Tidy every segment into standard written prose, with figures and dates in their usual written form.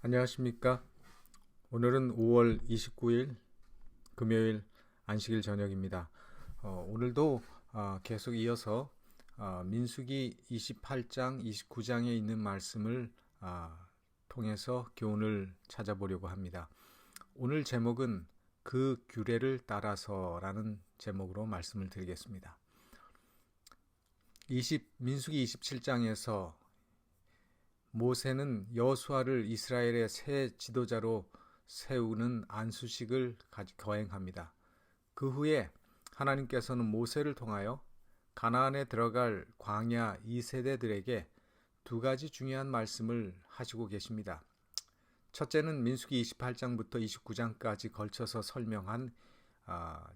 안녕하십니까. 오늘은 5월 29일 금요일 안식일 저녁입니다. 오늘도 계속 이어서 민수기 28장, 29장에 있는 말씀을 통해서 교훈을 찾아보려고 합니다. 오늘 제목은 그 규례를 따라서라는 제목으로 말씀을 드리겠습니다. 민수기 27장에서 모세는 여호수아를 이스라엘의 새 지도자로 세우는 안수식을 거행합니다. 그 후에 하나님께서는 모세를 통하여 가나안에 들어갈 광야 2세대들에게 두 가지 중요한 말씀을 하시고 계십니다. 첫째는 민수기 28장부터 29장까지 걸쳐서 설명한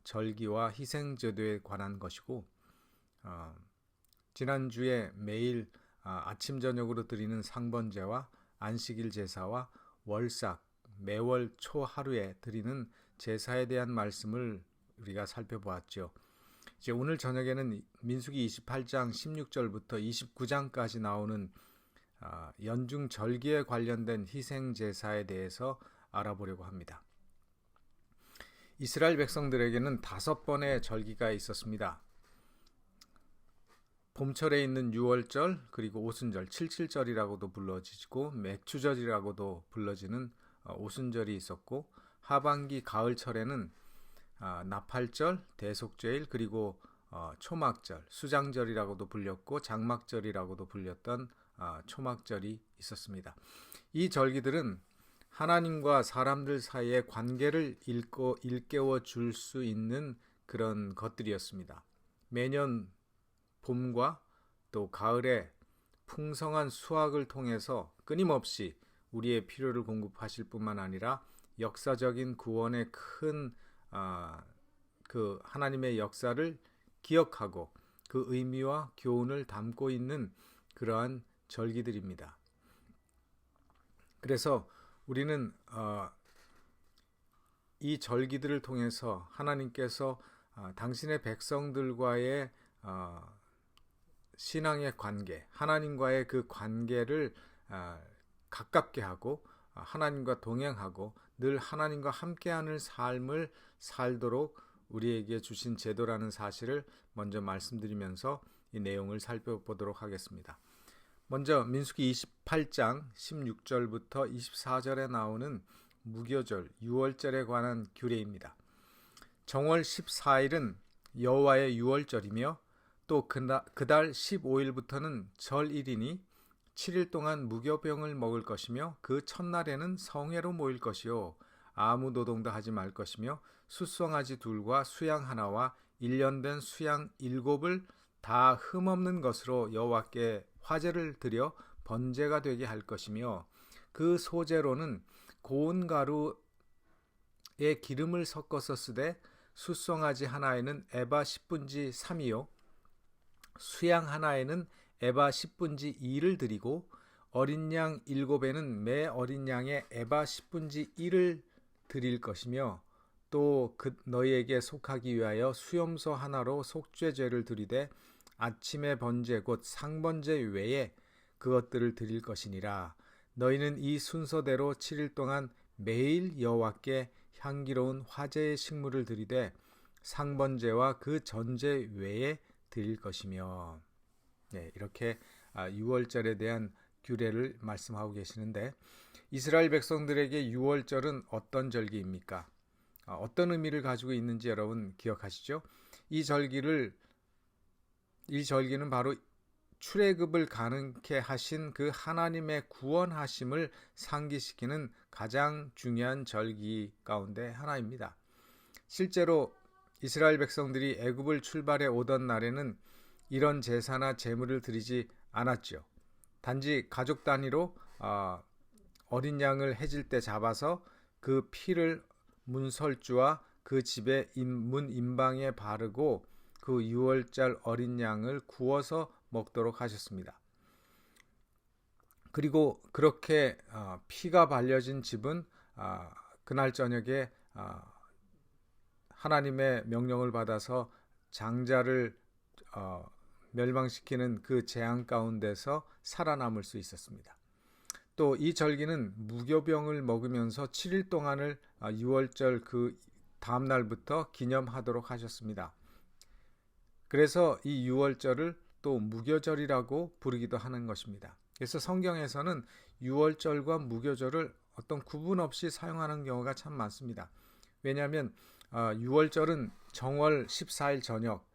절기와 희생제도에 관한 것이고, 지난주에 매일 아침 저녁으로 드리는 상번제와 안식일 제사와 월삭, 매월 초 하루에 드리는 제사에 대한 말씀을 우리가 살펴보았죠. 이제 오늘 저녁에는 민수기 28장 16절부터 29장까지 나오는 연중 절기에 관련된 희생 제사에 대해서 알아보려고 합니다. 이스라엘 백성들에게는 5번의 절기가 있었습니다. 봄철에 있는 유월절, 그리고 오순절, 칠칠절이라고도 불러지고 맥추절이라고도 불러지는 오순절이 있었고, 하반기 가을철에는 나팔절, 대속죄일, 그리고 초막절, 수장절이라고도 불렸고 장막절이라고도 불렸던 초막절이 있었습니다. 이 절기들은 하나님과 사람들 사이의 관계를 일깨워 줄 수 있는 그런 것들이었습니다. 매년 봄과 또 가을에 풍성한 수확을 통해서 끊임없이 우리의 필요를 공급하실 뿐만 아니라 역사적인 구원의 큰 그 하나님의 역사를 기억하고 그 의미와 교훈을 담고 있는 그러한 절기들입니다. 그래서 우리는 이 절기들을 통해서 하나님께서 당신의 백성들과의 신앙의 관계, 하나님과의 그 관계를 가깝게 하고 하나님과 동행하고 늘 하나님과 함께하는 삶을 살도록 우리에게 주신 제도라는 사실을 먼저 말씀드리면서 이 내용을 살펴보도록 하겠습니다. 먼저 민수기 28장 16절부터 24절에 나오는 무교절, 유월절에 관한 규례입니다. 정월 14일은 여호와의 유월절이며 또 그달 15일부터는 절일이니 7일 동안 무교병을 먹을 것이며 그 첫날에는 성회로 모일 것이요 아무 노동도 하지 말 것이며 숫송아지 2과 수양 1와 1년 된 수양 7을 다 흠없는 것으로 여호와께 화제를 드려 번제가 되게 할 것이며 그 소제로는 고운 가루에 기름을 섞어서 쓰되 숫송아지 하나에는 에바 10분지 3이요 수양 하나에는 에바 10분지 2를 드리고 어린 양 7에는 매 어린 양의 에바 10분지 1을 드릴 것이며 또 너희에게 속하기 위하여 수염소 하나로 속죄제를 드리되 아침의 번제 곧 상번제 외에 그것들을 드릴 것이니라. 너희는 이 순서대로 7일 동안 매일 여호와께 향기로운 화제의 식물을 드리되 상번제와 그 전제 외에 드릴 것이며, 이렇게 6월절에 대한 규례를 말씀하고 계시는데, 이스라엘 백성들에게 6월절은 어떤 절기입니까? 어떤 의미를 가지고 있는지 여러분 기억하시죠? 이 절기는 바로 출애굽을 가능케 하신 그 하나님의 구원하심을 상기시키는 가장 중요한 절기 가운데 하나입니다. 실제로 이스라엘 백성들이 애굽을 출발해 오던 날에는 이런 제사나 제물을 드리지 않았죠. 단지 가족 단위로 어린 양을 해질 때 잡아서 그 피를 문설주와 그 집의 문 임방에 바르고 그 6월절 어린 양을 구워서 먹도록 하셨습니다. 그리고 그렇게 피가 발려진 집은 그날 저녁에 하나님의 명령을 받아서 장자를 멸망시키는 그 재앙 가운데서 살아남을 수 있었습니다. 또 이 절기는 무교병을 먹으면서 7일 동안을 유월절 그 다음 날부터 기념하도록 하셨습니다. 그래서 이 유월절을 또 무교절이라고 부르기도 하는 것입니다. 그래서 성경에서는 유월절과 무교절을 어떤 구분 없이 사용하는 경우가 참 많습니다. 왜냐하면 유월절은 정월 14일 저녁,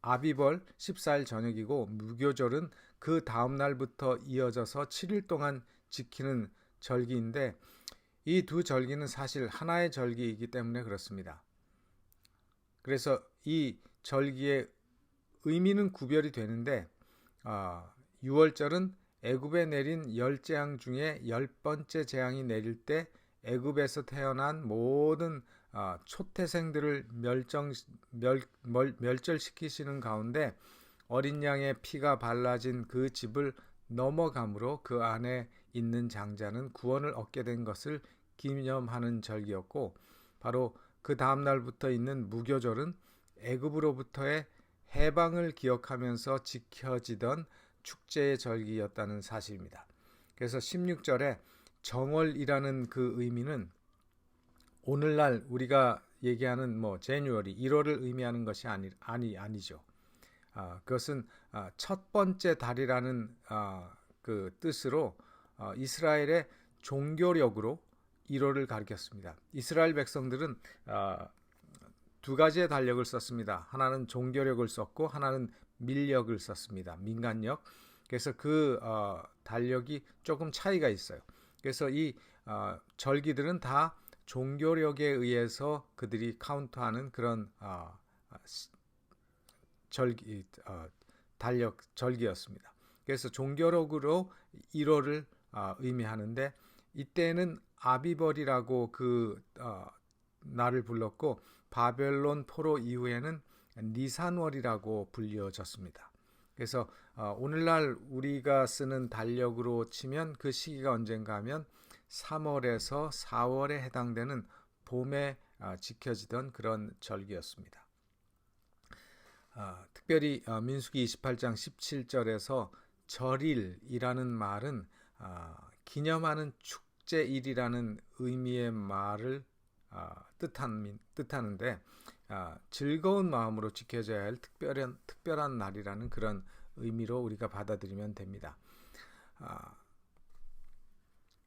아비벌 14일 저녁이고 무교절은 그 다음 날부터 이어져서 7일 동안 지키는 절기인데 이 두 절기는 사실 하나의 절기이기 때문에 그렇습니다. 그래서 이 절기의 의미는 구별이 되는데 유월절은 애굽에 내린 10재앙 중에 10번째 재앙이 내릴 때 애굽에서 태어난 모든 초태생들을 멸절시키시는 가운데 어린 양의 피가 발라진 그 집을 넘어감으로 그 안에 있는 장자는 구원을 얻게 된 것을 기념하는 절기였고, 바로 그 다음 날부터 있는 무교절은 애굽으로부터의 해방을 기억하면서 지켜지던 축제의 절기였다는 사실입니다. 그래서 16절에 정월이라는 그 의미는 오늘날 우리가 얘기하는 제뉴얼이 1월을 의미하는 것이 아니죠. 그것은 첫 번째 달이라는 그 뜻으로 이스라엘의 종교력으로 1월을 가리켰습니다. 이스라엘 백성들은 두 가지의 달력을 썼습니다. 하나는 종교력을 썼고 하나는 밀력을 썼습니다. 민간력. 그래서 그 달력이 조금 차이가 있어요. 그래서 이 절기들은 다 종교력에 의해서 그들이 카운트하는 그런 절기였습니다. 그래서 종교력으로 1월을 의미하는데 이때는 아비벌이라고 그 날을 불렀고 바벨론 포로 이후에는 니산월이라고 불려졌습니다. 그래서 오늘날 우리가 쓰는 달력으로 치면 그 시기가 언젠가 하면 3월에서 4월에 해당되는 봄에 지켜지던 그런 절기였습니다. 특별히 민수기 28장 17절에서 절일이라는 말은 기념하는 축제일이라는 의미의 말을 뜻하는데 즐거운 마음으로 지켜져야 할 특별한 날이라는 그런 의미로 우리가 받아들이면 됩니다.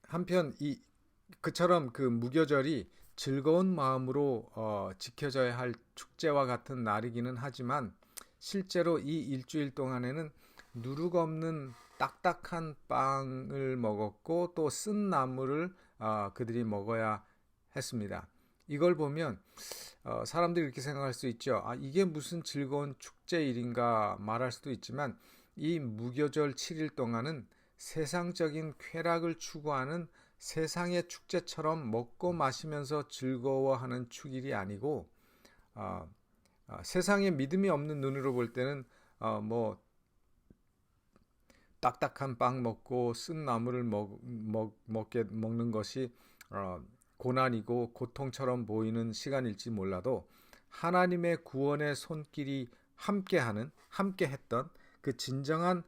한편 그처럼 그 무교절이 즐거운 마음으로 지켜져야 할 축제와 같은 날이기는 하지만 실제로 이 일주일 동안에는 누룩 없는 딱딱한 빵을 먹었고 또 쓴 나물을 그들이 먹어야 했습니다. 이걸 보면 사람들이 이렇게 생각할 수 있죠. 이게 무슨 즐거운 축제일인가 말할 수도 있지만 이 무교절 7일 동안은 세상적인 쾌락을 추구하는 세상의 축제처럼 먹고 마시면서 즐거워하는 축일이 아니고 세상에 믿음이 없는 눈으로 볼 때는 딱딱한 빵 먹고 쓴 나물을 먹는 것이 고난이고 고통처럼 보이는 시간일지 몰라도 하나님의 구원의 손길이 함께했던 그 진정한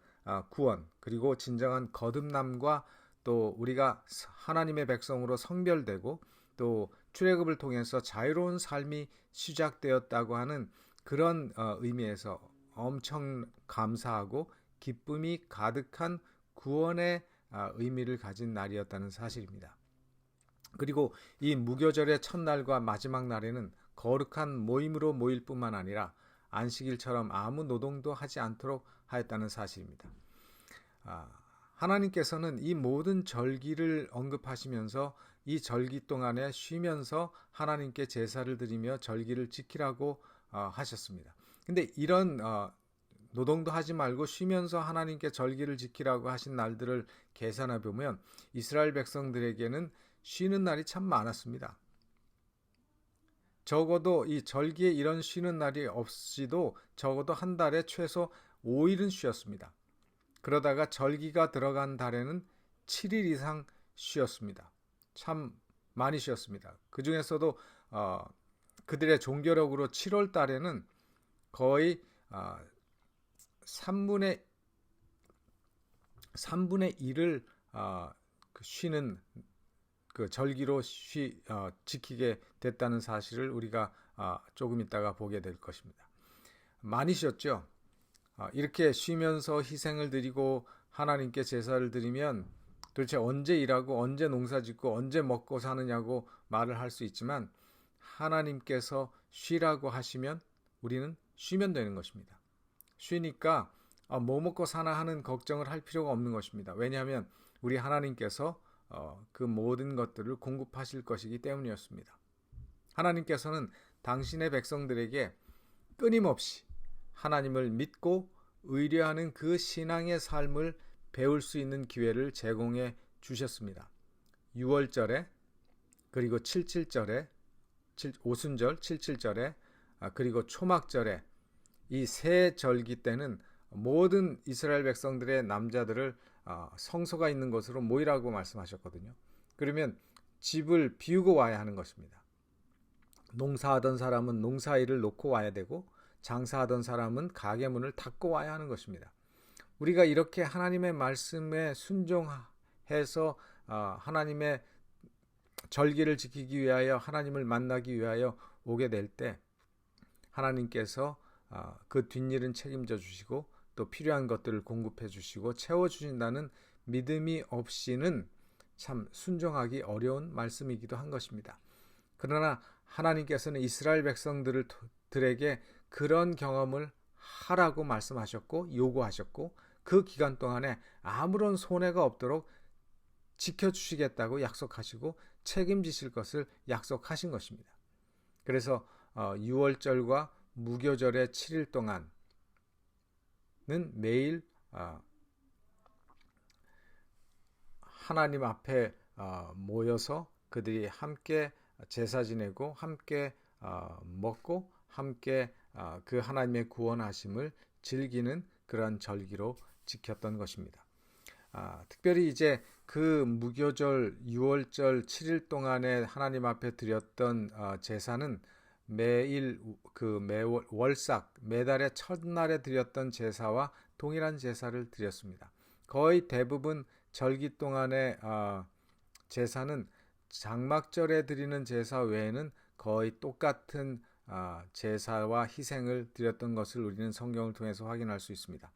구원 그리고 진정한 거듭남과 또 우리가 하나님의 백성으로 성별되고 또 출애굽을 통해서 자유로운 삶이 시작되었다고 하는 그런 의미에서 엄청 감사하고 기쁨이 가득한 구원의 의미를 가진 날이었다는 사실입니다. 그리고 이 무교절의 첫날과 마지막 날에는 거룩한 모임으로 모일 뿐만 아니라 안식일처럼 아무 노동도 하지 않도록 하였다는 사실입니다. 하나님께서는 이 모든 절기를 언급하시면서 이 절기 동안에 쉬면서 하나님께 제사를 드리며 절기를 지키라고 하셨습니다. 근데 이런 노동도 하지 말고 쉬면서 하나님께 절기를 지키라고 하신 날들을 계산해 보면 이스라엘 백성들에게는 쉬는 날이 참 많았습니다. 적어도 이 절기에 이런 쉬는 날이 없이도 적어도 한 달에 최소 5일은 쉬었습니다. 그러다가 절기가 들어간 달에는 7일 이상 쉬었습니다. 참 많이 쉬었습니다. 그 중에서도 그들의 종교력으로 7월 달에는 거의 3분의 1을 쉬는 그 절기로 지키게 됐다는 사실을 우리가 조금 있다가 보게 될 것입니다. 많이 쉬었죠. 이렇게 쉬면서 희생을 드리고 하나님께 제사를 드리면 도대체 언제 일하고 언제 농사 짓고 언제 먹고 사느냐고 말을 할 수 있지만 하나님께서 쉬라고 하시면 우리는 쉬면 되는 것입니다. 쉬니까 뭐 먹고 사나 하는 걱정을 할 필요가 없는 것입니다. 왜냐하면 우리 하나님께서 그 모든 것들을 공급하실 것이기 때문이었습니다. 하나님께서는 당신의 백성들에게 끊임없이 하나님을 믿고 의뢰하는 그 신앙의 삶을 배울 수 있는 기회를 제공해 주셨습니다. 6월절에 그리고 77절에 오순절 77절에 그리고 초막절에 이 세 절기 때는 모든 이스라엘 백성들의 남자들을 성소가 있는 곳으로 모이라고 말씀하셨거든요. 그러면 집을 비우고 와야 하는 것입니다. 농사하던 사람은 농사일을 놓고 와야 되고 장사하던 사람은 가게 문을 닫고 와야 하는 것입니다. 우리가 이렇게 하나님의 말씀에 순종해서 하나님의 절기를 지키기 위하여 하나님을 만나기 위하여 오게 될 때 하나님께서 그 뒷일은 책임져 주시고 또 필요한 것들을 공급해 주시고 채워주신다는 믿음이 없이는 참 순종하기 어려운 말씀이기도 한 것입니다. 그러나 하나님께서는 이스라엘 백성들에게 그런 경험을 하라고 말씀하셨고 요구하셨고 그 기간 동안에 아무런 손해가 없도록 지켜주시겠다고 약속하시고 책임지실 것을 약속하신 것입니다. 그래서 6월절과 무교절의 7일 동안은 매일 하나님 앞에 모여서 그들이 함께 제사 지내고 함께 먹고 함께 그 하나님의 구원하심을 즐기는 그러한 절기로 지켰던 것입니다. 특별히 이제 그 무교절 6월절 7일 동안에 하나님 앞에 드렸던 제사는 매일 월삭 매달의 첫날에 드렸던 제사와 동일한 제사를 드렸습니다. 거의 대부분 절기 동안의 제사는 장막절에 드리는 제사 외에는 거의 똑같은 제사와 희생을 드렸던 것을 우리는 성경을 통해서 확인할 수 있습니다.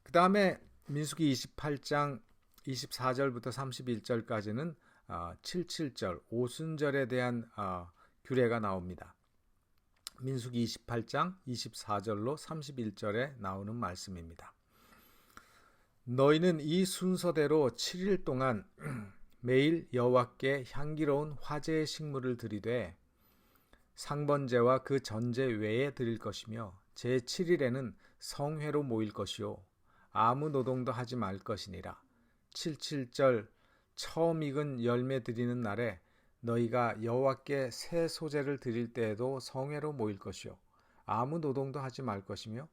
그 다음에 민수기 28장 24절부터 31절까지는 77절 오순절에 대한 규례가 나옵니다. 민수기 28장 24절로 31절에 나오는 말씀입니다. 너희는 이 순서대로 7일 동안 매일 여호와께 향기로운 화제의 식물을 드리되 상번제와 그 전제 외에 드릴 것이며 제7일에는 성회로 모일 것이요 아무 노동도 하지 말 것이니라. 77절 처음 익은 열매 드리는 날에 너희가 여호와께 새 소재를 드릴 때에도 성회로 모일 것이요 아무 노동도 하지 말 것이며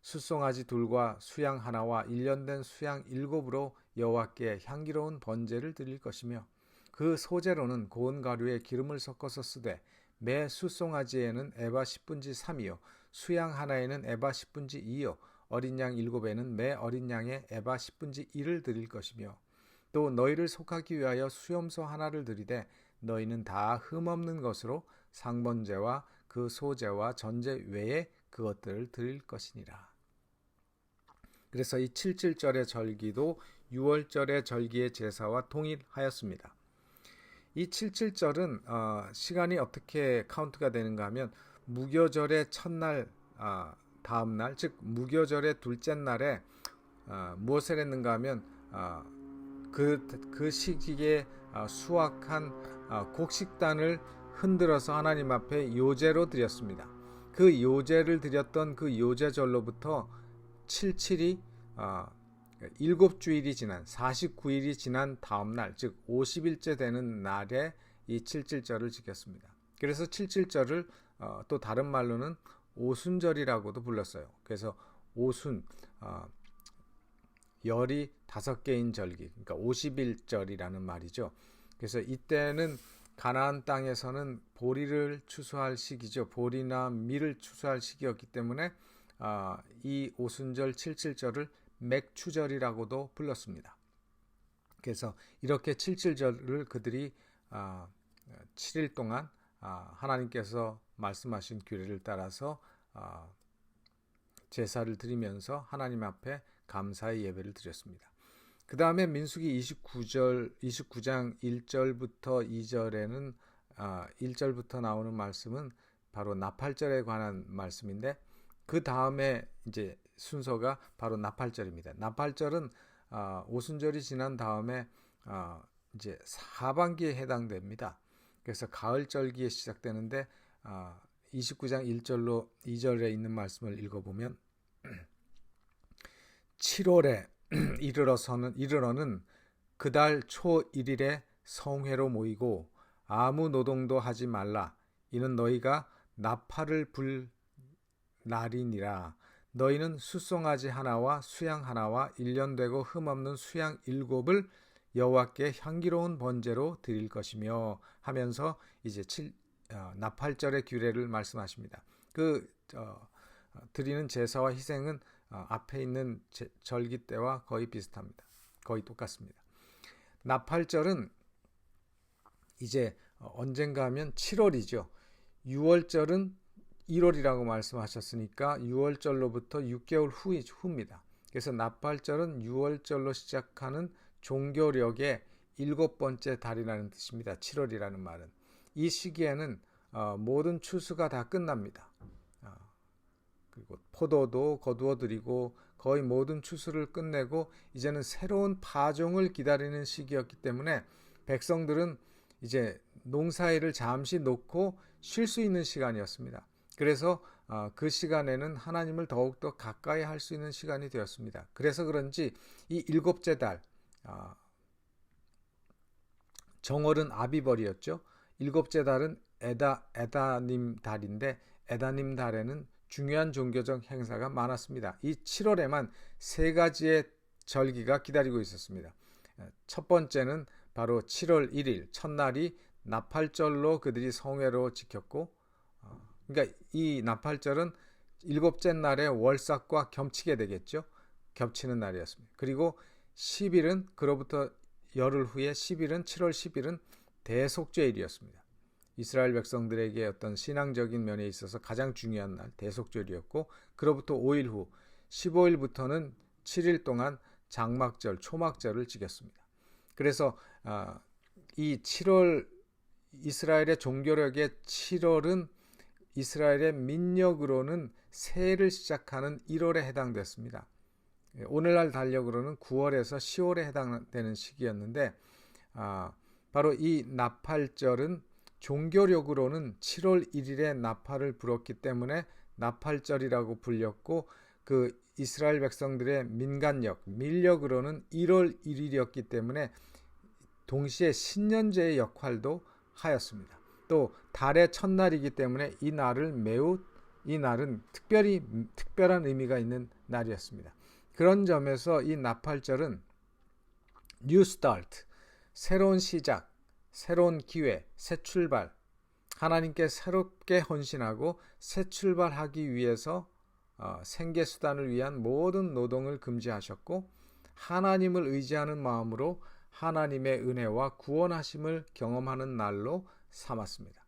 숫송아지 둘과 수양 하나와 1년 된 수양 7으로 여호와께 향기로운 번제를 드릴 것이며 그 소재로는 고운 가루에 기름을 섞어서 쓰되 매 숫송아지에는 에바 10분지 3이요 수양 하나에는 에바 10분지 2요 어린 양 7에는 매 어린 양의 에바 10분지 1을 드릴 것이며 또 너희를 속하기 위하여 수염소 하나를 드리되 너희는 다 흠없는 것으로 상번제와 그 소제와 전제 외에 그것들을 드릴 것이니라. 그래서 이 77절의 절기도 6월절의 절기의 제사와 동일하였습니다. 이 77절은 시간이 어떻게 카운트가 되는가 하면 무교절의 첫날 다음날 즉 무교절의 둘째 날에 무엇을 했는가 하면 그 시기에 수확한 곡식단을 흔들어서 하나님 앞에 요제로 드렸습니다. 그 요제를 드렸던 그 요제절로부터 77이 7주일이 지난 49일이 지난 다음날 즉 50일째 되는 날에 이 77절을 지켰습니다. 그래서 77절을 또 다른 말로는 오순절이라고도 불렀어요. 그래서 오순 열이 5개인 절기 그러니까 50일절이라는 말이죠. 그래서 이때는 가나안 땅에서는 보리를 추수할 시기죠. 보리나 밀을 추수할 시기였기 때문에 이 오순절 77절을 맥추절이라고도 불렀습니다. 그래서 이렇게 칠칠절을 그들이 7일 동안 하나님께서 말씀하신 규례를 따라서 제사를 드리면서 하나님 앞에 감사의 예배를 드렸습니다. 그 다음에 민수기 29장 1절부터 2절에는 1절부터 나오는 말씀은 바로 나팔절에 관한 말씀인데, 그 다음에 이제 순서가 바로 나팔절입니다. 나팔절은 오순절이 지난 다음에 이제 하반기에 해당됩니다. 그래서 가을절기에 시작되는데 29장 1절로 2절에 있는 말씀을 읽어보면 7월에 이르러는 그달 초 1일에 성회로 모이고 아무 노동도 하지 말라. 이는 너희가 나팔을 불 날이니라. 너희는 숫송아지 하나와 수양 하나와 1년 되고 흠없는 수양 7을 여호와께 향기로운 번제로 드릴 것이며 하면서 이제 나팔절의 규례를 말씀하십니다. 드리는 제사와 희생은 앞에 있는 절기 때와 거의 비슷합니다. 거의 똑같습니다. 나팔절은 이제 언젠가 하면 7월이죠. 6월절은 1월이라고 말씀하셨으니까 6월절로부터 6개월 후입니다. 그래서 나팔절은 6월절로 시작하는 종교력의 7번째 달이라는 뜻입니다. 7월이라는 말은. 이 시기에는 모든 추수가 다 끝납니다. 그리고 포도도 거두어들이고 거의 모든 추수를 끝내고 이제는 새로운 파종을 기다리는 시기였기 때문에 백성들은 이제 농사일을 잠시 놓고 쉴 수 있는 시간이었습니다. 그래서 그 시간에는 하나님을 더욱더 가까이 할 수 있는 시간이 되었습니다. 그래서 그런지 이 7째 달, 정월은 아비벌이었죠. 7째 달은 에다님 달인데, 에다님 달에는 중요한 종교적 행사가 많았습니다. 이 7월에만 3가지의 절기가 기다리고 있었습니다. 첫 번째는 바로 7월 1일 첫날이 나팔절로 그들이 성회로 지켰고, 그러니까 이 나팔절은 7째 날에 월삭과 겹치게 되겠죠. 겹치는 날이었습니다. 그리고 10일은 그로부터 열흘 후에 10일은 7월 10일은 대속죄일이었습니다. 이스라엘 백성들에게 어떤 신앙적인 면에 있어서 가장 중요한 날 대속죄일이었고, 그로부터 5일 후 15일부터는 7일 동안 장막절, 초막절을 지켰습니다. 그래서 이 7월 이스라엘의 종교력의 7월은 이스라엘의 민력으로는 새해를 시작하는 1월에 해당됐습니다. 오늘날 달력으로는 9월에서 10월에 해당되는 시기였는데, 바로 이 나팔절은 종교력으로는 7월 1일에 나팔을 불었기 때문에 나팔절이라고 불렸고, 그 이스라엘 백성들의 민력으로는 1월 1일이었기 때문에 동시에 신년제의 역할도 하였습니다. 또 달의 첫날이기 때문에 이 날은 특별한 의미가 있는 날이었습니다. 그런 점에서 이 나팔절은 New Start, 새로운 시작, 새로운 기회, 새 출발, 하나님께 새롭게 헌신하고 새 출발하기 위해서 생계수단을 위한 모든 노동을 금지하셨고, 하나님을 의지하는 마음으로 하나님의 은혜와 구원하심을 경험하는 날로 삼았습니다.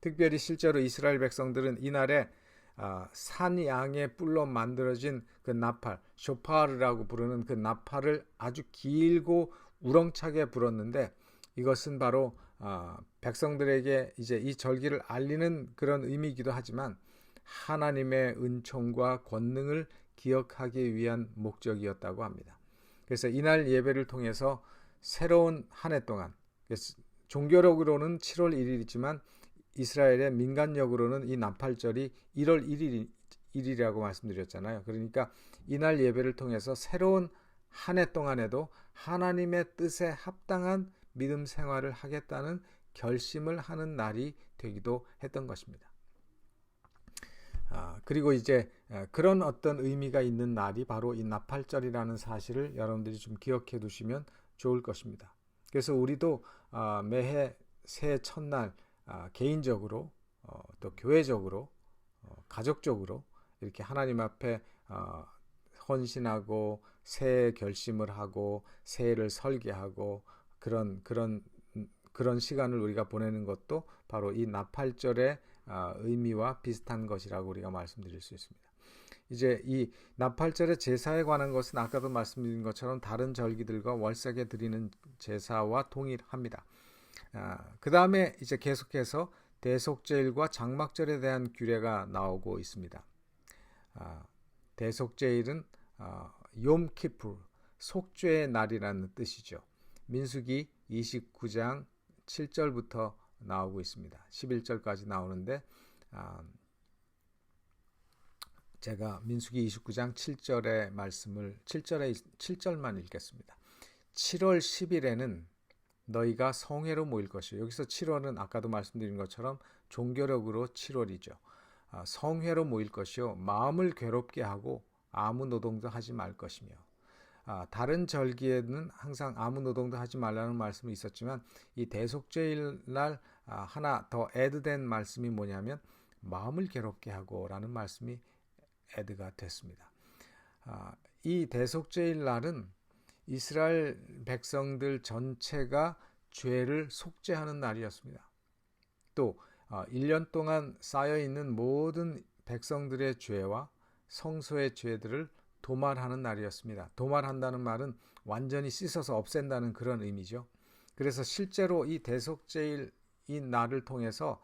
특별히 실제로 이스라엘 백성들은 이날에 산양의 뿔로 만들어진 그 나팔, 쇼파르라고 부르는 그 나팔을 아주 길고 우렁차게 불었는데, 이것은 바로 백성들에게 이제 이 절기를 알리는 그런 의미이기도 하지만 하나님의 은총과 권능을 기억하기 위한 목적이었다고 합니다. 그래서 이날 예배를 통해서 새로운 한 해 동안, 종교력으로는 7월 1일이지만 이스라엘의 민간력으로는 이 나팔절이 1월 1일이라고 말씀드렸잖아요. 그러니까 이날 예배를 통해서 새로운 한 해 동안에도 하나님의 뜻에 합당한 믿음 생활을 하겠다는 결심을 하는 날이 되기도 했던 것입니다. 그리고 이제 그런 어떤 의미가 있는 날이 바로 이 나팔절이라는 사실을 여러분들이 좀 기억해 두시면 좋을 것입니다. 그래서 우리도 매해 새해 첫날 개인적으로 또 교회적으로 가족적으로 이렇게 하나님 앞에 헌신하고 새해 결심을 하고 새해를 설계하고 그런 시간을 우리가 보내는 것도 바로 이 나팔절의 의미와 비슷한 것이라고 우리가 말씀드릴 수 있습니다. 이제 이 나팔절의 제사에 관한 것은 아까도 말씀드린 것처럼 다른 절기들과 월색에 드리는 제사와 동일합니다. 그 다음에 이제 계속해서 대속제일과 장막절에 대한 규례가 나오고 있습니다. 대속제일은 욤키푸르, 속죄의 날이라는 뜻이죠. 민수기 29장 7절부터 나오고 있습니다. 11절까지 나오는데 제가 민수기 29장 7절의 말씀을 7절만 읽겠습니다. 7월 10일에는 너희가 성회로 모일 것이요. 여기서 7월은 아까도 말씀드린 것처럼 종교력으로 7월이죠. 성회로 모일 것이요. 마음을 괴롭게 하고 아무 노동도 하지 말 것이며. 다른 절기에는 항상 아무 노동도 하지 말라는 말씀이 있었지만 이 대속죄일 날 하나 더 애드된 말씀이 뭐냐면 마음을 괴롭게 하고 라는 말씀이 애드가 됐습니다. 이 대속죄일 날은 이스라엘 백성들 전체가 죄를 속죄하는 날이었습니다. 또 1년 동안 쌓여있는 모든 백성들의 죄와 성소의 죄들을 도말하는 날이었습니다. 도말한다는 말은 완전히 씻어서 없앤다는 그런 의미죠. 그래서 실제로 이 대속죄일 이 날을 통해서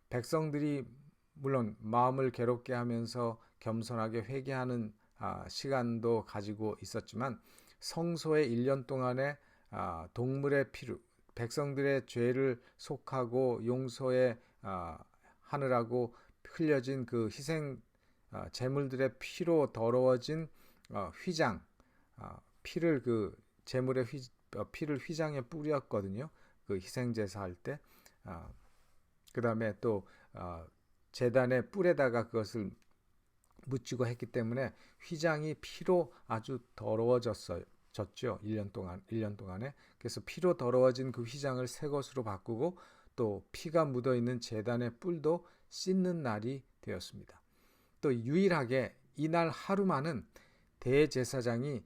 백성들이 물론 마음을 괴롭게 하면서 겸손하게 회개하는 시간도 가지고 있었지만 성소의 1년 동안에 동물의 피로 백성들의 죄를 속하고 용서해 하느라고 흘려진 그 희생 제물들의 피로 더러워진 휘장 피를 그 제물의 피를 휘장에 뿌렸거든요. 그 희생 제사 할 때 그 다음에 또 제단의 뿔에다가 그것을 묻히고 했기 때문에 휘장이 피로 아주 더러워졌죠. 1년 동안에. 그래서 피로 더러워진 그 휘장을 새 것으로 바꾸고 또 피가 묻어 있는 제단의 뿔도 씻는 날이 되었습니다. 또 유일하게 이날 하루만은 대제사장이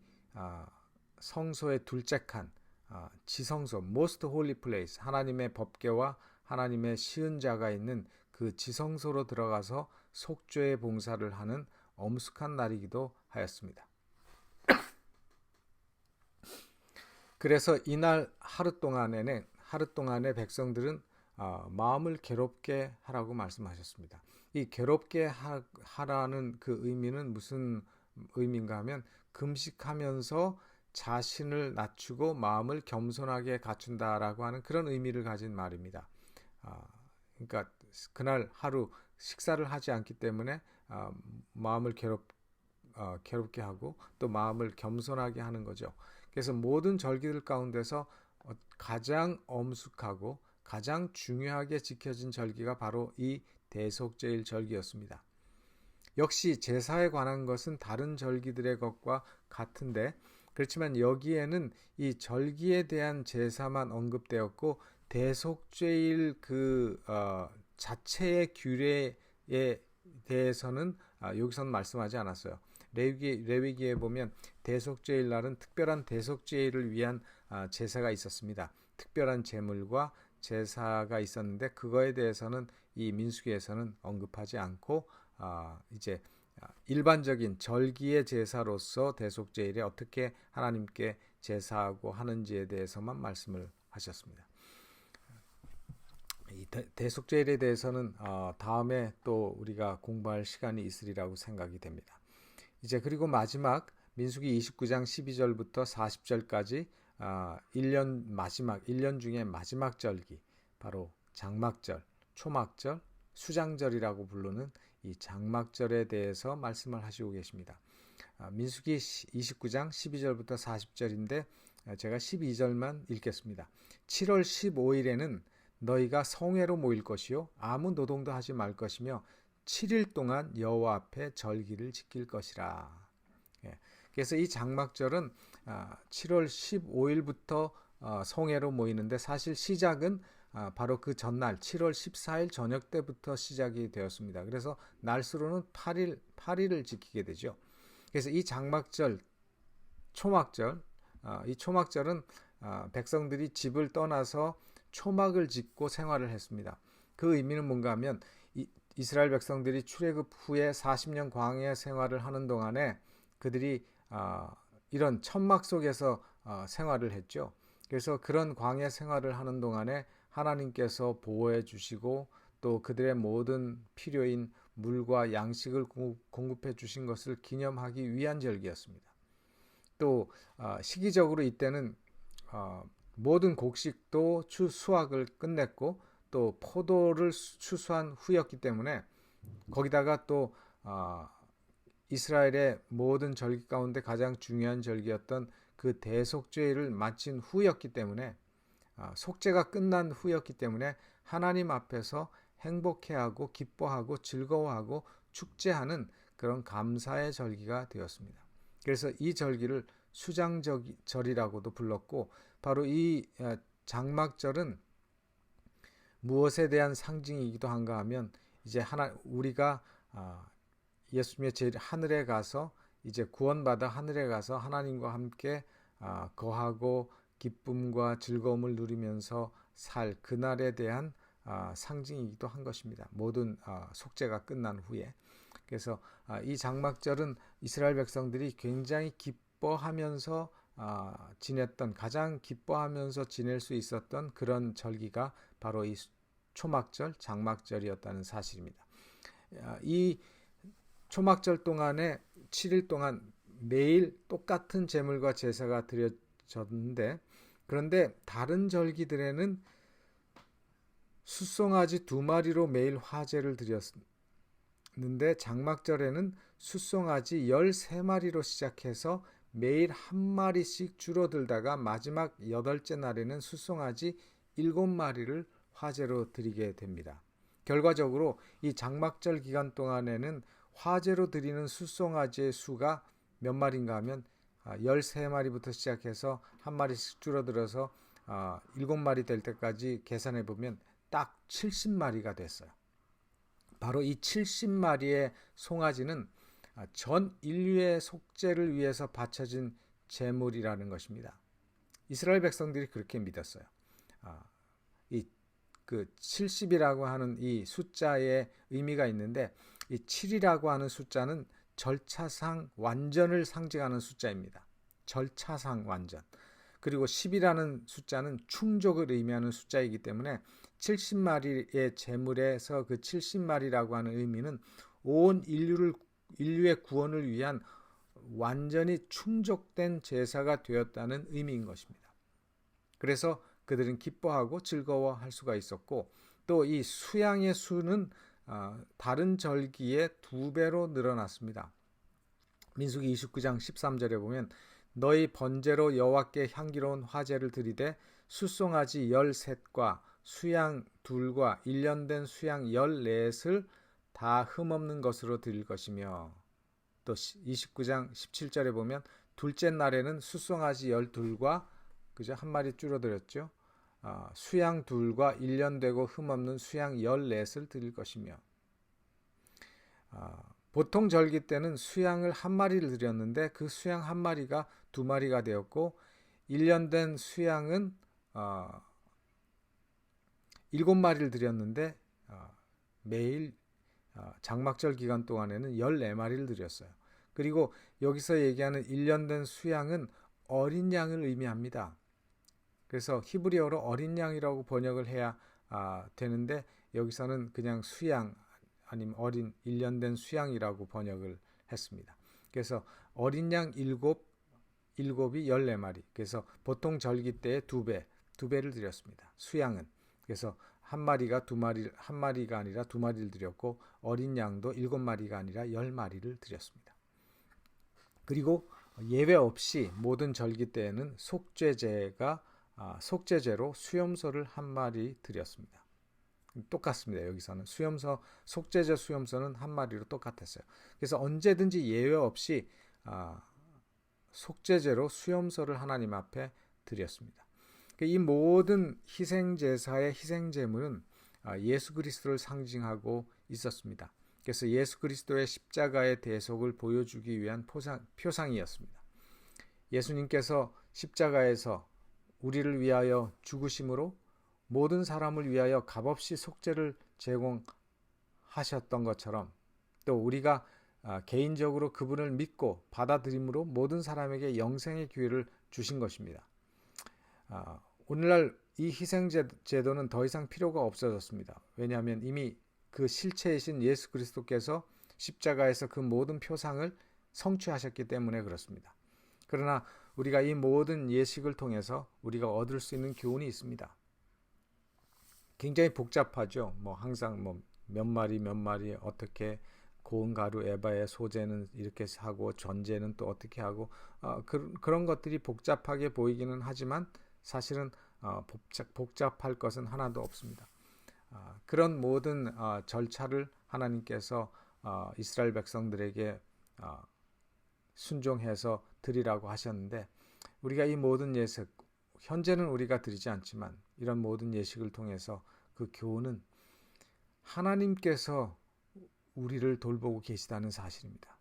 성소의 둘째 칸 지성소 Most Holy Place 하나님의 법궤와 하나님의 시은자가 있는 그 지성소로 들어가서 속죄의 봉사를 하는 엄숙한 날이기도 하였습니다. 그래서 이날 하루 동안에 백성들은 마음을 괴롭게 하라고 말씀하셨습니다. 이 괴롭게 하라는 그 의미는 무슨 의미인가 하면 금식하면서 자신을 낮추고 마음을 겸손하게 갖춘다라고 하는 그런 의미를 가진 말입니다. 그러니까 그날 하루 식사를 하지 않기 때문에 마음을 괴롭게 하고 또 마음을 겸손하게 하는 거죠. 그래서 모든 절기들 가운데서 가장 엄숙하고 가장 중요하게 지켜진 절기가 바로 이 대속죄일 절기였습니다. 역시 제사에 관한 것은 다른 절기들의 것과 같은데 그렇지만 여기에는 이 절기에 대한 제사만 언급되었고 대속죄일 그 자체의 규례에 대해서는 여기서는 말씀하지 않았어요. 레위기에 보면 대속죄일 날은 특별한 대속죄일을 위한 제사가 있었습니다. 특별한 제물과 제사가 있었는데 그거에 대해서는 이 민수기에서는 언급하지 않고 이제 일반적인 절기의 제사로서 대속죄일에 어떻게 하나님께 제사하고 하는지에 대해서만 말씀을 하셨습니다. 이 대속죄일에 대해서는 다음에 또 우리가 공부할 시간이 있으리라고 생각이 됩니다. 이제 그리고 마지막 민수기 29장 12절부터 40절까지 1년 중에 마지막 절기 바로 장막절, 초막절, 수장절이라고 부르는 이 장막절에 대해서 말씀을 하시고 계십니다. 민수기 29장 12절부터 40절인데 제가 12절만 읽겠습니다. 7월 15일에는 너희가 성회로 모일 것이요 아무 노동도 하지 말 것이며 7일 동안 여호와 앞에 절기를 지킬 것이라. 그래서 이 장막절은 7월 15일부터 성회로 모이는데 사실 시작은 바로 그 전날 7월 14일 저녁 때부터 시작이 되었습니다. 그래서 날수로는 8일을 지키게 되죠. 그래서 이 장막절, 초막절, 이 초막절은 백성들이 집을 떠나서 초막을 짓고 생활을 했습니다. 그 의미는 뭔가 하면 이스라엘 백성들이 출애굽 후에 40년 광야 생활을 하는 동안에 그들이 이런 천막 속에서 생활을 했죠. 그래서 그런 광야 생활을 하는 동안에 하나님께서 보호해 주시고 또 그들의 모든 필요인 물과 양식을 공급해 주신 것을 기념하기 위한 절기였습니다. 또 시기적으로 이때는 모든 곡식도 수확을 끝냈고 또 포도를 추수한 후였기 때문에 거기다가 또 이스라엘의 모든 절기 가운데 가장 중요한 절기였던 그 대속죄를 마친 후였기 때문에 속죄가 끝난 후였기 때문에 하나님 앞에서 행복해하고 기뻐하고 즐거워하고 축제하는 그런 감사의 절기가 되었습니다. 그래서 이 절기를 수장절이라고도 불렀고 바로 이 장막절은 무엇에 대한 상징이기도 한가 하면 이제 우리가 예수님의 제일 하늘에 가서 이제 구원받아 하늘에 가서 하나님과 함께 거하고 기쁨과 즐거움을 누리면서 살 그날에 대한 상징이기도 한 것입니다. 모든 속죄가 끝난 후에. 그래서 이 장막절은 이스라엘 백성들이 굉장히 기뻐하면서 지냈던 가장 기뻐하면서 지낼 수 있었던 그런 절기가 바로 이 초막절, 장막절이었다는 사실입니다. 이 초막절 동안에 7일 동안 매일 똑같은 제물과 제사가 드려졌는데 그런데 다른 절기들에는 숫송아지 2마리로 매일 화제를 드렸는데 장막절에는 숫송아지 13마리로 시작해서 매일 1마리씩 줄어들다가 마지막 8째 날에는 숫송아지 7마리를 화제로 드리게 됩니다. 결과적으로 이 장막절 기간 동안에는 화제로 드리는 숫송아지의 수가 몇 마리인가 하면 13마리부터 시작해서 1마리씩 줄어들어서 7마리 될 때까지 계산해 보면 딱 70마리가 됐어요. 바로 이 70마리의 송아지는 전 인류의 속죄를 위해서 바쳐진 제물이라는 것입니다. 이스라엘 백성들이 그렇게 믿었어요. 그 70이라고 하는 이 숫자의 의미가 있는데 이 7이라고 하는 숫자는 절차상 완전을 상징하는 숫자입니다. 절차상 완전. 그리고 10이라는 숫자는 충족을 의미하는 숫자이기 때문에 70마리의 제물에서 그 70마리라고 하는 의미는 온 인류의 구원을 위한 완전히 충족된 제사가 되었다는 의미인 것입니다. 그래서 그들은 기뻐하고 즐거워할 수가 있었고 또 이 수양의 수는 다른 절기의 2배로 늘어났습니다. 민수기 29장 13절에 보면 너희 번제로 여호와께 향기로운 화제를 드리되 숫송아지 13과 수양 2과 1년 된 수양 14을 다 흠없는 것으로 드릴 것이며 또 29장 17절에 보면 둘째 날에는 숫송아지 12과 그죠? 1마리 줄어들었죠. 수양 2과 1년 되고 흠없는 수양 14을 드릴 것이며 보통 절기 때는 수양을 1마리를 드렸는데 그 수양 1마리가 2마리가 되었고 1년 된 수양은 7마리를 드렸는데 매일 장막절 기간 동안에는 14마리를 드렸어요. 그리고 여기서 얘기하는 1년 된 수양은 어린 양을 의미합니다. 그래서 히브리어로 어린 양이라고 번역을 해야 되는데 여기서는 그냥 수양 아니면 어린 1년 된 수양이라고 번역을 했습니다. 그래서 어린 양 7이 14마리. 그래서 보통 절기 때의 2배를 드렸습니다. 수양은. 그래서 1마리가 아니라 2마리를 드렸고 어린 양도 7마리가 아니라 10마리를 드렸습니다. 그리고 예외 없이 모든 절기 때에는 속죄제로 수염소를 1마리 드렸습니다. 똑같습니다. 여기서는 속죄제 수염소는 1마리로 똑같았어요. 그래서 언제든지 예외 없이 속죄제로 수염소를 하나님 앞에 드렸습니다. 이 모든 희생제사의 희생제물은 예수 그리스도를 상징하고 있었습니다. 그래서 예수 그리스도의 십자가의 대속을 보여주기 위한 표상이었습니다. 예수님께서 십자가에서 우리를 위하여 죽으심으로 모든 사람을 위하여 값없이 속죄를 제공하셨던 것처럼 또 우리가 개인적으로 그분을 믿고 받아들임으로 모든 사람에게 영생의 기회를 주신 것입니다. 오늘날 이 희생제도는 더 이상 필요가 없어졌습니다. 왜냐하면 이미 그 실체이신 예수 그리스도께서 십자가에서 그 모든 표상을 성취하셨기 때문에 그렇습니다. 그러나 우리가 이 모든 예식을 통해서 우리가 얻을 수 있는 교훈이 있습니다. 굉장히 복잡하죠. 항상 몇 마리 어떻게 고운 가루 에바의 소제는 이렇게 하고 전제는 또 어떻게 하고 그런 것들이 복잡하게 보이기는 하지만 사실은 복잡할 것은 하나도 없습니다. 그런 모든 절차를 하나님께서 이스라엘 백성들에게 순종해서 드리라고 하셨는데 우리가 이 모든 예식, 현재는 우리가 드리지 않지만 이런 모든 예식을 통해서 그 교훈은 하나님께서 우리를 돌보고 계시다는 사실입니다.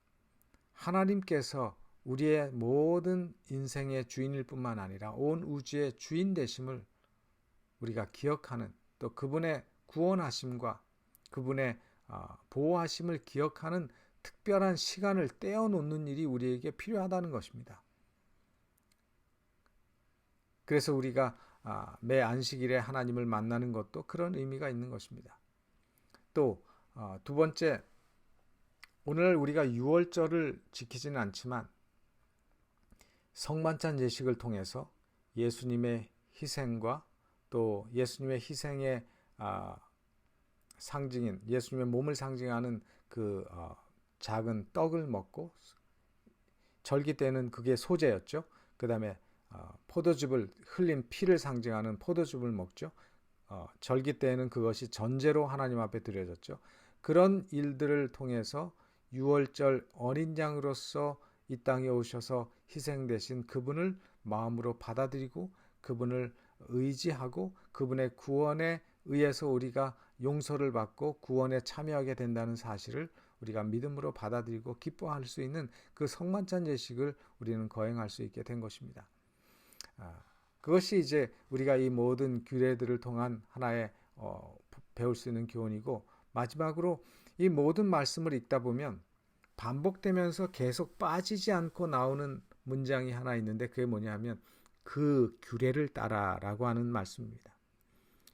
하나님께서 우리의 모든 인생의 주인일 뿐만 아니라 온 우주의 주인 되심을 우리가 기억하는 또 그분의 구원하심과 그분의 보호하심을 기억하는 특별한 시간을 떼어놓는 일이 우리에게 필요하다는 것입니다. 그래서 우리가 매 안식일에 하나님을 만나는 것도 그런 의미가 있는 것입니다. 또 두 번째, 오늘 우리가 유월절을 지키지는 않지만 성만찬 예식을 통해서 예수님의 희생과 또 예수님의 희생의 상징인 예수님의 몸을 상징하는 그 작은 떡을 먹고 절기 때는 그게 소제였죠. 그 다음에 포도즙을 흘린 피를 상징하는 포도즙을 먹죠. 절기 때에는 그것이 전제로 하나님 앞에 드려졌죠. 그런 일들을 통해서 유월절 어린 양으로서 이 땅에 오셔서 희생되신 그분을 마음으로 받아들이고 그분을 의지하고 그분의 구원에 의해서 우리가 용서를 받고 구원에 참여하게 된다는 사실을 우리가 믿음으로 받아들이고 기뻐할 수 있는 그 성만찬 예식을 우리는 거행할 수 있게 된 것입니다. 그것이 이제 우리가 이 모든 규례들을 통한 하나의 배울 수 있는 교훈이고 마지막으로 이 모든 말씀을 읽다 보면 반복되면서 계속 빠지지 않고 나오는 문장이 하나 있는데 그게 뭐냐면 그 규례를 따라라고 하는 말씀입니다.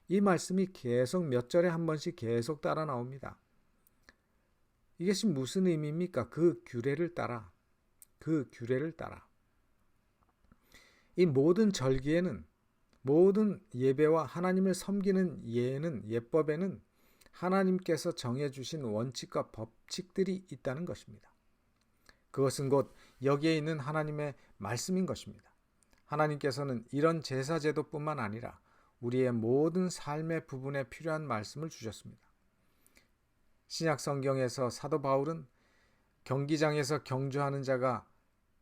이 말씀이 계속 몇 절에 한 번씩 계속 따라 나옵니다. 이것이 무슨 의미입니까? 그 규례를 따라. 그 규례를 따라. 이 모든 절기에는 모든 예배와 하나님을 섬기는 예법에는 하나님께서 정해주신 원칙과 법칙들이 있다는 것입니다. 그것은 곧 여기에 있는 하나님의 말씀인 것입니다. 하나님께서는 이런 제사제도뿐만 아니라 우리의 모든 삶의 부분에 필요한 말씀을 주셨습니다. 신약 성경에서 사도 바울은 경기장에서 경주하는 자가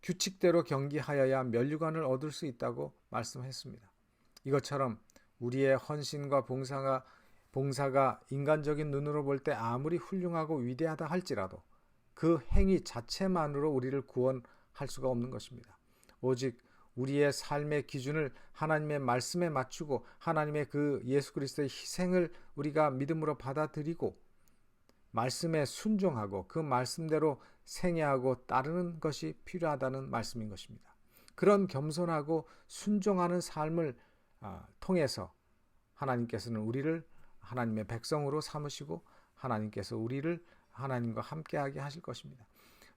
규칙대로 경기하여야 면류관을 얻을 수 있다고 말씀했습니다. 이것처럼 우리의 헌신과 봉사가 인간적인 눈으로 볼 때 아무리 훌륭하고 위대하다 할지라도 그 행위 자체만으로 우리를 구원할 수가 없는 것입니다. 오직 우리의 삶의 기준을 하나님의 말씀에 맞추고 하나님의 그 예수 그리스도의 희생을 우리가 믿음으로 받아들이고 말씀에 순종하고 그 말씀대로 생애하고 따르는 것이 필요하다는 말씀인 것입니다. 그런 겸손하고 순종하는 삶을 통해서 하나님께서는 우리를 하나님의 백성으로 삼으시고 하나님께서 우리를 하나님과 함께하게 하실 것입니다.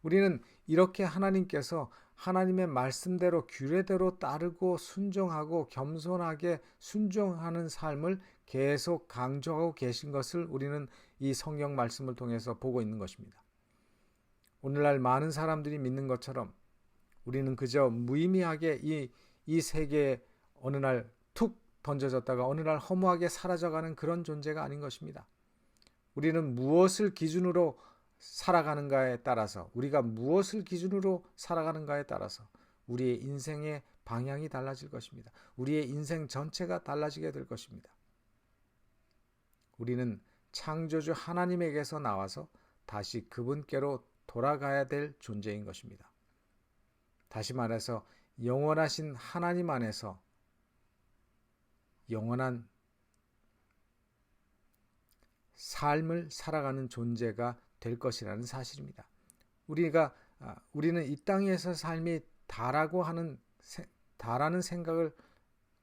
우리는 이렇게 하나님께서 하나님의 말씀대로 규례대로 따르고 순종하고 겸손하게 순종하는 삶을 계속 강조하고 계신 것을 우리는 이 성경 말씀을 통해서 보고 있는 것입니다. 오늘날 많은 사람들이 믿는 것처럼 우리는 그저 무의미하게 이 세계에 어느 날 툭 던져졌다가 어느 날 허무하게 사라져가는 그런 존재가 아닌 것입니다. 우리는 무엇을 기준으로 살아가는가에 따라서 우리가 무엇을 기준으로 살아가는가에 따라서 우리의 인생의 방향이 달라질 것입니다. 우리의 인생 전체가 달라지게 될 것입니다. 우리는 창조주 하나님에게서 나와서 다시 그분께로 돌아가야 될 존재인 것입니다. 다시 말해서 영원하신 하나님 안에서 영원한 삶을 살아가는 존재가 될 것이라는 사실입니다. 우리는 이 땅에서 삶이 다라는 생각을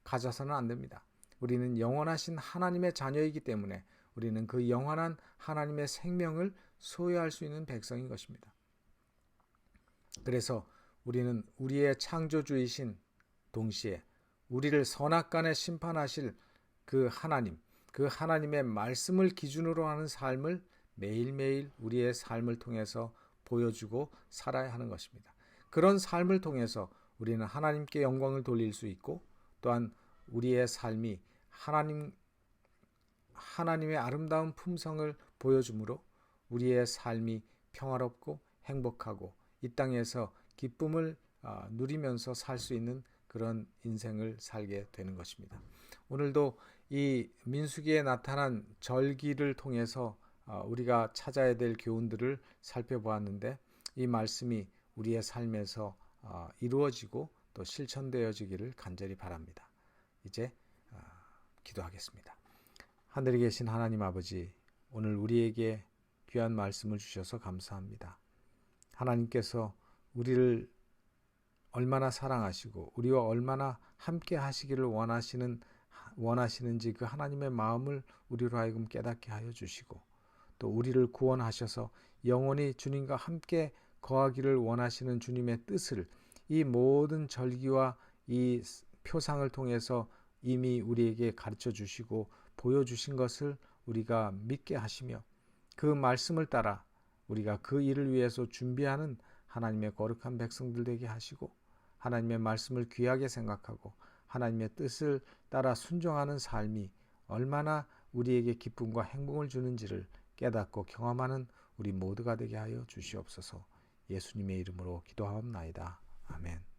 가져서는 안 됩니다. 우리는 영원하신 하나님의 자녀이기 때문에 우리는 그 영원한 하나님의 생명을 소유할 수 있는 백성인 것입니다. 그래서 우리는 우리의 창조주이신 동시에 우리를 선악간에 심판하실 그 하나님의 말씀을 기준으로 하는 삶을 매일매일 우리의 삶을 통해서 보여주고 살아야 하는 것입니다. 그런 삶을 통해서 우리는 하나님께 영광을 돌릴 수 있고, 또한 우리의 삶이 하나님의 아름다운 품성을 보여주므로 우리의 삶이 평화롭고 행복하고 이 땅에서 기쁨을 누리면서 살 수 있는 그런 인생을 살게 되는 것입니다. 오늘도 이 민수기에 나타난 절기를 통해서 우리가 찾아야 될 교훈들을 살펴보았는데, 이 말씀이 우리의 삶에서 이루어지고 또 실천되어지기를 간절히 바랍니다. 이제 기도하겠습니다. 하늘에 계신 하나님 아버지, 오늘 우리에게 귀한 말씀을 주셔서 감사합니다. 하나님께서 우리를 얼마나 사랑하시고 우리와 얼마나 함께 하시기를 원하시는지 그 하나님의 마음을 우리로 하여금 깨닫게 하여 주시고, 또 우리를 구원하셔서 영원히 주님과 함께 거하기를 원하시는 주님의 뜻을 이 모든 절기와 이 표상을 통해서 이미 우리에게 가르쳐 주시고 보여주신 것을 우리가 믿게 하시며, 그 말씀을 따라 우리가 그 일을 위해서 준비하는 하나님의 거룩한 백성들 되게 하시고, 하나님의 말씀을 귀하게 생각하고 하나님의 뜻을 따라 순종하는 삶이 얼마나 우리에게 기쁨과 행복을 주는지를 깨닫고 경험하는 우리 모두가 되게 하여 주시옵소서. 예수님의 이름으로 기도하옵나이다. 아멘.